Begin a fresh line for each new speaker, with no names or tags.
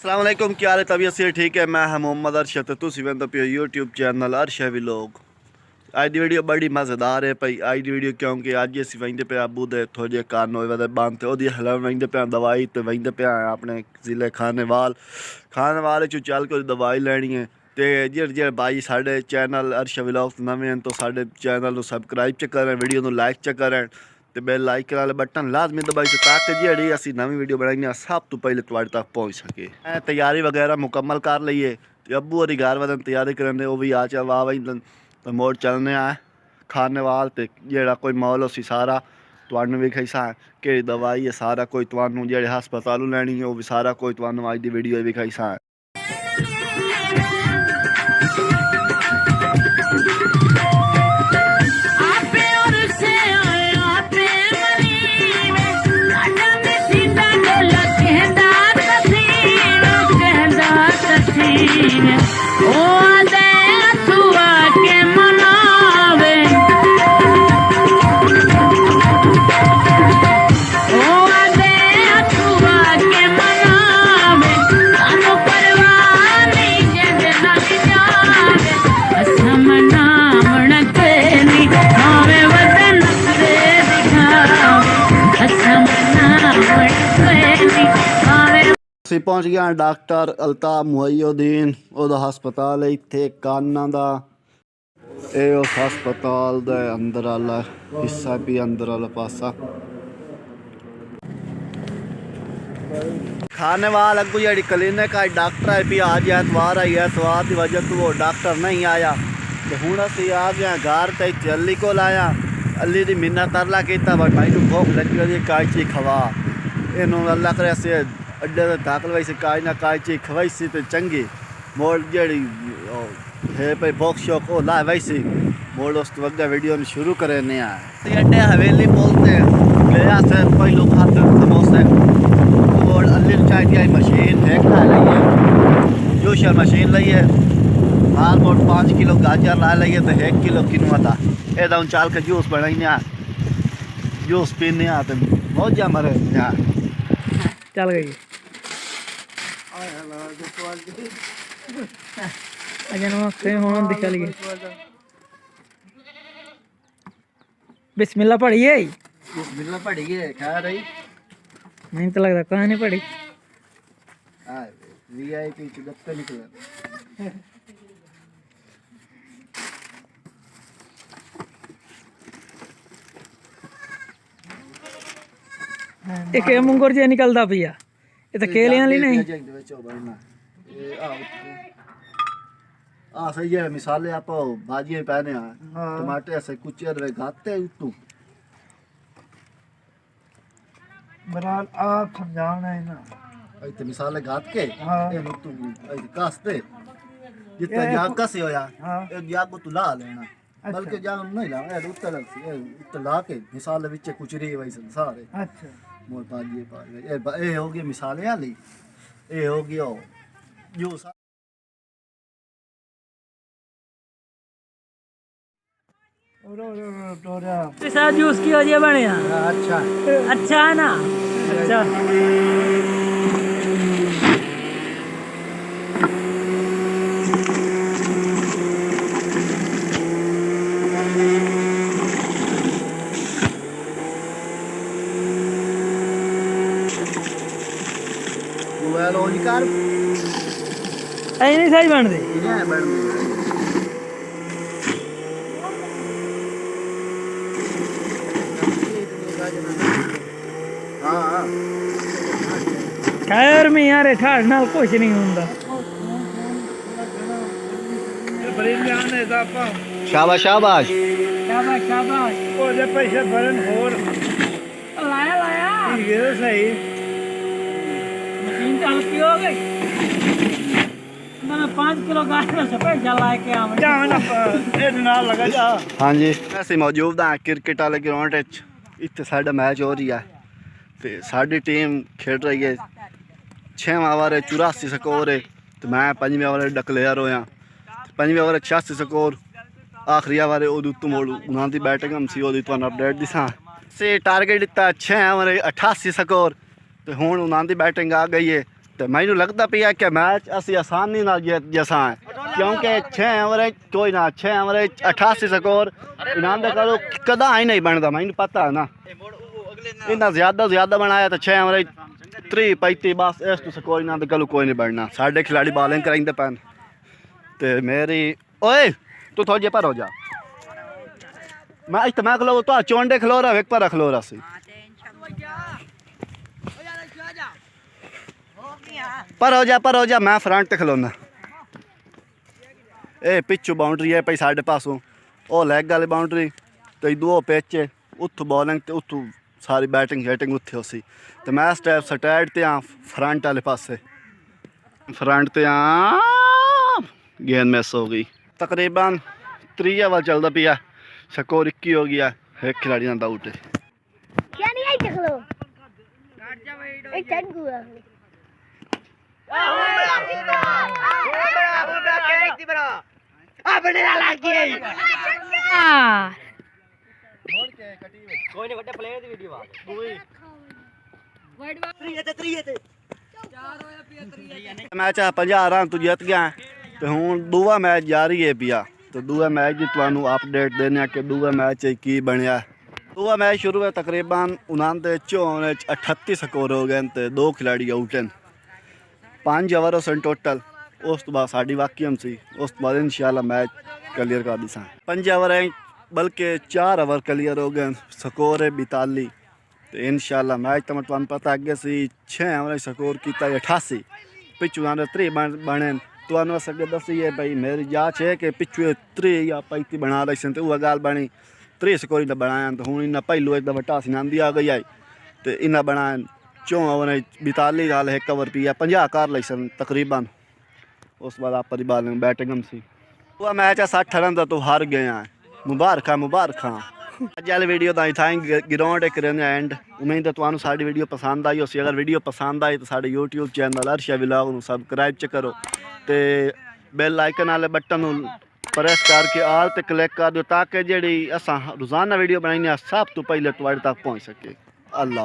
अस्सलाम वालेकुम, क्या हाल है? तबीयत से ठीक है। मैं मोहम्मद अरशद, तुसी वेंदे पे यूट्यूब चैनल अरशद व्लॉग। अज दी वीडियो बड़ी मज़ेदार है भाई। अज दी वीडियो क्योंकि अज असीं वेंदे पे अबू दे थोड़े जे कान होए वे बंद ते ओहदी हलन वेंदे पे दवाई ते वेंदे पे अपने ज़िले खानेवाल चो चल के दवाई लैनी है। तो जेह्ड़े भाई साढ़े चैनल अरशद व्लॉग नवे हैं तो साढ़े चैनल सबसक्राइब च करें, वीडियो को लाइक च करें तो बेल लाइक वाले बटन लाजमी दबाई ताकि जी असी नवी वीडियो बनाई सब तो पहले तुहाडे तक पहुँच सके। तैयारी वगैरह मुकम्मल कर लीए तो अबू और घर वाले तैयारी करें वो भी आ चा वाह वही तो मोड़ चलने आ खानेवाल तो जेड़ा कोई मॉल उसी सारा तुहानू विखाई सा कि दवाई है सारा कोई तुहानू जेड़े हस्पतालों लैनी है वो भी सारा कोई तुहानू अज दी वीडियो विखाई सा। ਅਸੀਂ पहुँच गए डॉक्टर अल्ताफ मुहैयुद्दीन ਉਹਦਾ ਹਸਪਤਾਲ है इत्थे काना दा। ਇਹ उस हस्पताल दे अंदर वाला हिस्सा भी अंदर वाला पासा खानेवाल अगू जी क्लिनिक है डॉक्टर है भी आज एतवार आई एतवार की वजह तो वो डॉक्टर नहीं आया तो हूँ असी आ गए घर तो अली को आया अली की मिन्ना तरला किया बट भाई भुख लगी काई चीज खवा इनू अल्लाह करे अस अड्डे से ताकल वही से काज ना काज चीज खवाई सी तो चंगी मोड़ जी है भाई भुख शौक हो ला वैसी मोड़ उस वगैरह वीडियो में शुरू करे नहीं आया अड्डे हवेली बोलते गया से पहलू खाते समोसे मोड़ अली चाय की मशीन है खा ली जूसर मशीन ली है हाल मोड़ 5 किलो गाजर ला ली तो 1 किलो किनुआ था ये चाल के जूस बनाई जूस पीने तो बहुत जा मरे
चल गई निकल गई। बिस्मिल्लाह पढ़िए
बिस्मिल्लाह पढ़िए खा रही
नहीं तो लगता कहाँ नहीं पढ़ी
वीआईपी चुगत्ते निकले
एक मुंगोर जे निकलता पिया ये तो केले वाली नहीं
आ सही है मिसाले आप भाजी पहने टमाटर ऐसे कुचर वे गाते उतू
बराल आप समझाना है ना
ऐसे मिसाले गात के ए उतू ऐसे कास्ते जितना जाग कसे होया एक जाग को तुला लेना बल्कि जाग नहीं ला ए उत्तर ला के मिसाले विच कुचरी वैसे सारे
अच्छा
मोर पाजी ए हो गया मिसाले वाली ए हो गया जो
जूस की वजह बने
अच्छा
अच्छा है ना अच्छा नहीं सही बनते खैर में यार ठाड़ नाल कुछ नहीं होंदा
शाबाश शाबाश
शाबाश शाबाश
ਉਹਦੇ ਪੈਸੇ ਭਰਨ ਹੋਰ
लाया लाया
ਠੀਕ ਹੈ ਸਹੀ
मशीन तो हल्की हो गई मैं 5 किलो गाय में से पैसा ला के आवे
ਜਾਣ ਇਹਦੇ ਨਾਲ ਲਗਾ ਜਾ
हाँ जी ਅਸੀਂ मौजूद हाँ क्रिकेट वाले ग्राउंड इतने साढ़ा मैच हो रही है तो साड़ी टीम खेड रही है 6वां ओवर 84 स्कोर है तो मैं 5वें ओवर डिक्लेयर होया 5वें ओवर 86 स्कोर आखिरी ओवर उदू मोड़ उन्हों की बैटिंग हम सी अपडेट दिसा से टारगेट दिता 6 ओवर 88 स्कोर तो हूँ उन्हों की बैटिंग आ गई है तो मैनू लगता पिया कि मैच असी आसानी नाल जैसा है, क्योंकि 6 एवरेज कोई ना 6 एवरेज 88 स्कोर इनाम दे करो कदा ही नहीं बनता, मैनू पता है ना। इन्ना ज़्यादा बनाया तो 6 एवरेज 3 35 बस इस तो स्कोर इनाम दे कलो कोई नहीं बनना। साढ़े खिलाड़ी बॉलिंग कराइंदे पैन ते मेरी ओए तू थोड़ी जे पर हो जा, मैं इतना खलो तो चोंडे खलो रहा एक पर खलो रहा सी पर हो जा मैं फ्रंट ते खलोना। ए पिछू बाउंड्री है भाई साढ़े पासों ओ लैग वाली बाउंड्री तो दो पिच उत्थों बॉलिंग ते उत्थों सारी बैटिंग शैटिंग उत्थे उसी तो मैं स्टैप स्टैट ते आ फ्रंट वाले पासे फ्रंट ते आ गेंद मिस हो गई। तकरीबन 3 ओवर चलता पिया, स्कोर 21 हो गया, एक खिलाड़ी ना आउट है। मैच 50 रन तू जित गया तो हूँ दूआ मैच जारी है पिया, तो दूआ मैच की तुहानू अपडेट देने कि दूआ मैच की बनया। दूआ मैच शुरू है तकरीबन 39 38 स्कोर हो गए तो 2 खिलाड़ी आउट हैं, 5 ओवर सन टोटल। उस तो बाद साड़ी वाकियम सी, उस तो बाद इंशाल्लाह मैच क्लियर कर दिसा। 5 ओवर बल्कि 4 ओवर क्लियर हो गए, स्कोर है 42 तो इंशाल्लाह मैच तो मैं पता अगे सी 6 ओवर स्कोर किया 88 पिछू 3 बने तो अगे दसी है भाई मेरी जांच है कि पिछू 3 या 35 बना रही सन तो वह गाल बनी 3 स्कोर इन्हें बनाया तो हूँ इन्हें पहलू एक दफा टासी आंदी आ गई आई तो इन्हें बनाया 4 ओवर 42 गाल 1 ओवर पिया 50 कर ली सन तकरीबन। उस बाद आप बॉलिंग बैटिंग सी वह मैच है 60 रन का तो हार गए हैं, मुबारक अज वाली वीडियो का इतना ग्राउंड एक एंड। उम्मीद है तुम्हें साड़ी वीडियो पसंद आई होसी, अगर वीडियो पसंद आई तो साढ़े यूट्यूब चैनल अर्शा व्लॉग सबसक्राइब च करो तो बेल आइकन वाले बटन प्रेस करके आल ते क्लिक कर दो ताकि जी असा रोज़ाना वीडियो बनाई सब तो पहले तुम्हारे तक पहुँच सके। अल्लाह।